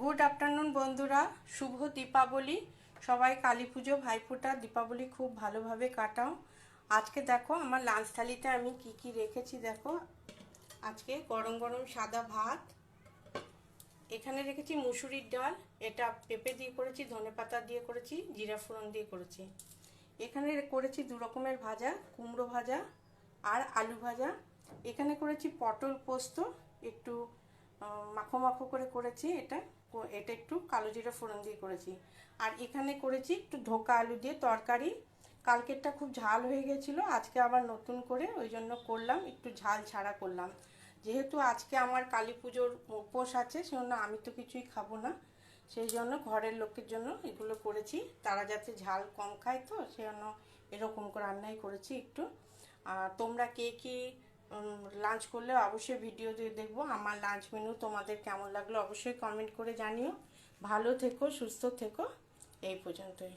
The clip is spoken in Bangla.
গুড আফটারনুন বন্ধুরা, শুভ দীপাবলি। সবাই কালী পুজো, ভাইফোঁটা, দীপাবলি খুব ভালোভাবে কাটাও। আজকে দেখো আমার লাঞ্চ থালিতে আমি কি কি রেখেছি দেখো। আজকে গরম গরম সাদা ভাত, এখানে রেখেছি মুসুরির ডাল, এটা পেঁপে দিয়ে করেছি, ধনেপাতা দিয়ে করেছি, জিরা ফোড়ন দিয়ে করেছি। এখানে করেছি দু রকমের ভাজা, কুমড়ো ভাজা আর আলু ভাজা। এখানে করেছি পটল পোস্ত, একটু মাখো মাখো করে করেছি। এটা এটা একটু কালো জিরা ফোড়ন দিয়ে করেছি। আর এখানে করেছি একটু ধোকা আলু দিয়ে তরকারি। কালকেরটা খুব ঝাল হয়ে গেছিলো, আজকে আবার নতুন করে ওই জন্য করলাম, একটু ঝাল ছাড়া করলাম। যেহেতু আজকে আমার কালী পুজোর উপোস আছে, সেজন্য আমি তো কিছুই খাবো না, সেই জন্য ঘরের লোকের জন্য এগুলো করেছি। তারা যাতে ঝাল কম খায়, তো সেজন্য এরকম করে রান্নাই করেছি একটু। আর তোমরা কে কী লাঞ্চ করলে অবশ্যই ভিডিও দিয়ে দেখবো। আমার লাঞ্চ মেনু তোমাদের কেমন লাগলো অবশ্যই কমেন্ট করে জানিও। ভালো থেকো, সুস্থ থেকো। এই পর্যন্তই।